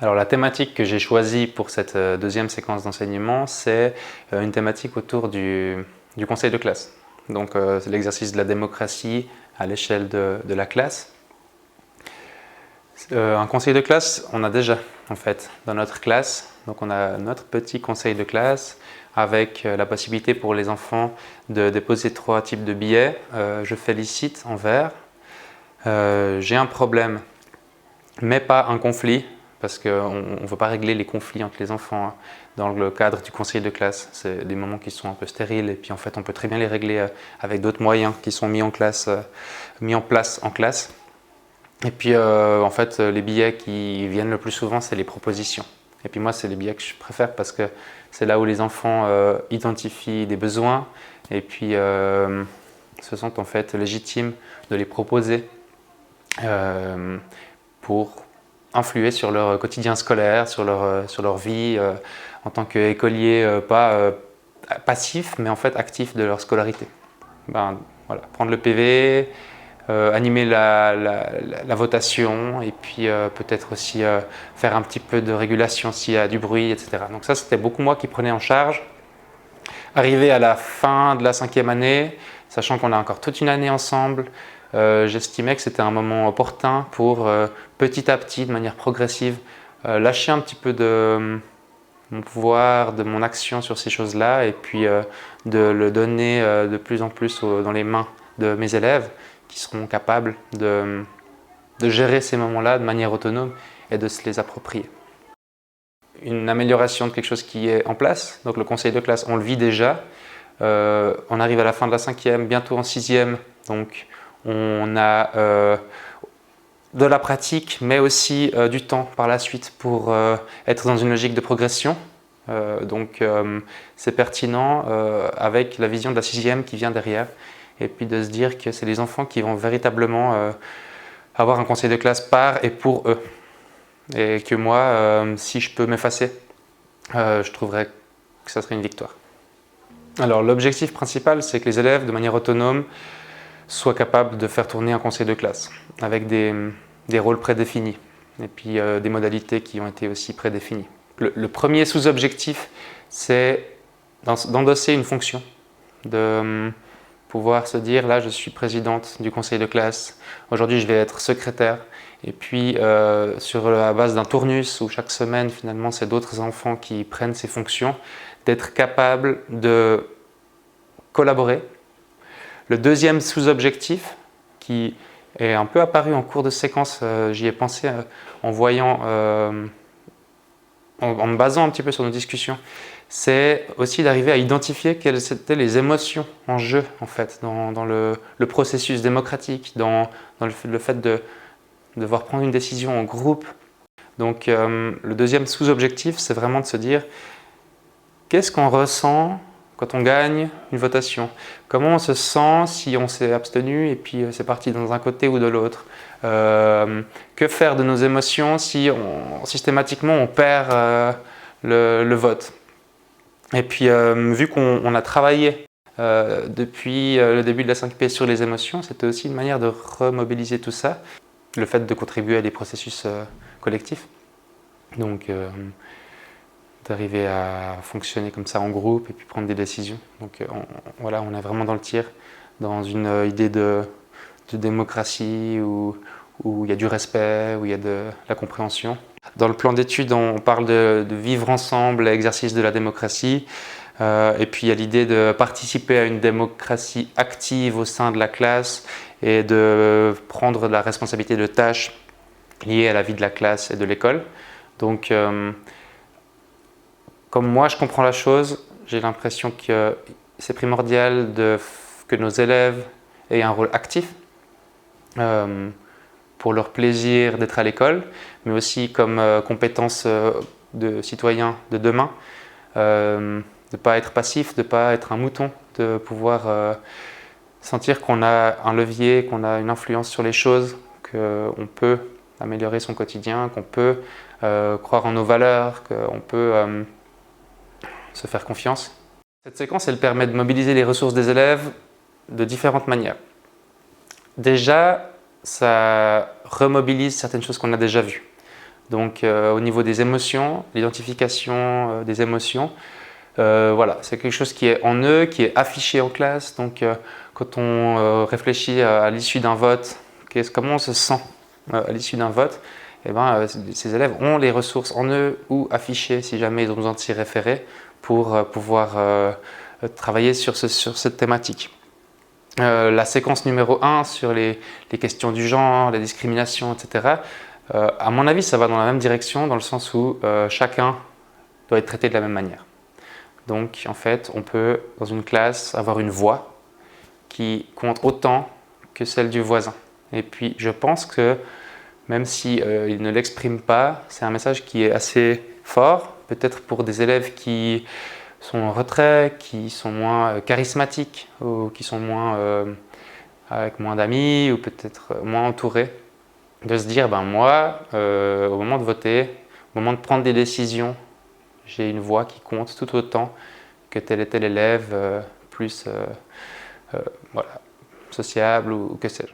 Alors la thématique que j'ai choisie pour cette deuxième séquence d'enseignement, c'est une thématique autour du conseil de classe. Donc c'est l'exercice de la démocratie à l'échelle de la classe. Un conseil de classe, on a déjà en fait dans notre classe. Donc on a notre petit conseil de classe avec la possibilité pour les enfants de déposer 3 types de billets. Je félicite en vert. J'ai un problème, mais pas un conflit, parce qu'on ne veut pas régler les conflits entre les enfants dans le cadre du conseil de classe. C'est des moments qui sont un peu stériles et puis en fait on peut très bien les régler avec d'autres moyens qui sont mis en place en classe. Et puis en fait les billets qui viennent le plus souvent, c'est les propositions. Et puis moi c'est les billets que je préfère parce que c'est là où les enfants identifient des besoins et puis se sentent en fait légitimes de les proposer pour influer sur leur quotidien scolaire, sur leur vie en tant qu'écolier, pas passif, mais en fait actif de leur scolarité. Voilà, prendre le PV, animer la votation et puis peut-être aussi faire un petit peu de régulation s'il y a du bruit, etc. Donc ça, c'était beaucoup moi qui prenais en charge. Arrivé à la fin de la 5e année, sachant qu'on a encore toute une année ensemble, j'estimais que c'était un moment opportun pour petit à petit, de manière progressive, lâcher un petit peu de mon pouvoir, de mon action sur ces choses-là et puis de le donner de plus en plus dans les mains de mes élèves qui seront capables de gérer ces moments-là de manière autonome et de se les approprier. Une amélioration de quelque chose qui est en place, donc le conseil de classe, on le vit déjà. On arrive à la fin de la 5e, bientôt en 6e, donc on a de la pratique, mais aussi du temps par la suite pour être dans une logique de progression. Donc c'est pertinent avec la vision de la 6e qui vient derrière, et puis de se dire que c'est les enfants qui vont véritablement avoir un conseil de classe par et pour eux. Et que moi, si je peux m'effacer, je trouverais que ça serait une victoire. Alors l'objectif principal, c'est que les élèves, de manière autonome, soient capables de faire tourner un conseil de classe avec des rôles prédéfinis et puis des modalités qui ont été aussi prédéfinies. Le premier sous-objectif, c'est d'endosser une fonction, de pouvoir se dire là je suis présidente du conseil de classe, aujourd'hui je vais être secrétaire et puis sur la base d'un tournus où chaque semaine finalement c'est d'autres enfants qui prennent ces fonctions, d'être capable de collaborer. Le deuxième sous-objectif qui est un peu apparu en cours de séquence, j'y ai pensé en voyant, en me basant un petit peu sur nos discussions, c'est aussi d'arriver à identifier quelles étaient les émotions en jeu en fait, dans le processus démocratique, dans le fait de devoir prendre une décision en groupe. Donc le deuxième sous-objectif, c'est vraiment de se dire qu'est-ce qu'on ressent quand on gagne une votation? Comment on se sent si on s'est abstenu et puis c'est parti dans un côté ou de l'autre? Que faire de nos émotions si systématiquement on perd le vote? Et puis vu qu'on a travaillé depuis le début de la 5P sur les émotions, c'était aussi une manière de remobiliser tout ça, le fait de contribuer à des processus collectifs. Donc d'arriver à fonctionner comme ça en groupe et puis prendre des décisions. Donc voilà, on est vraiment dans le tir, dans une idée de démocratie où il y a du respect, où il y a de la compréhension. Dans le plan d'études, on parle de vivre ensemble, l'exercice de la démocratie, et puis il y a l'idée de participer à une démocratie active au sein de la classe et de prendre la responsabilité de tâches liées à la vie de la classe et de l'école. Donc comme moi je comprends la chose, j'ai l'impression que c'est primordial que nos élèves aient un rôle actif pour leur plaisir d'être à l'école, mais aussi comme compétence de citoyen de demain, de ne pas être passif, de ne pas être un mouton, de pouvoir sentir qu'on a un levier, qu'on a une influence sur les choses, qu'on peut améliorer son quotidien, qu'on peut croire en nos valeurs, qu'on peut se faire confiance. Cette séquence, elle permet de mobiliser les ressources des élèves de différentes manières. Déjà, ça remobilise certaines choses qu'on a déjà vues. Donc au niveau des émotions, l'identification des émotions, voilà, c'est quelque chose qui est en eux, qui est affiché en classe. Donc quand on réfléchit à l'issue d'un vote, comment on se sent à l'issue d'un vote, eh ben, ces élèves ont les ressources en eux ou affichées si jamais ils ont besoin de s'y référer pour pouvoir travailler sur cette thématique. La séquence numéro 1 sur les questions du genre, la discrimination, etc. À mon avis, ça va dans la même direction, dans le sens où chacun doit être traité de la même manière. Donc, en fait, on peut, dans une classe, avoir une voix qui compte autant que celle du voisin. Et puis, je pense que même si il ne l'exprime pas, c'est un message qui est assez fort, peut-être pour des élèves qui sont en retrait, qui sont moins charismatiques ou qui sont avec moins d'amis ou peut-être moins entourés, de se dire, ben moi, au moment de voter, au moment de prendre des décisions, j'ai une voix qui compte tout autant que tel et tel élève plus voilà, sociable ou que sais-je.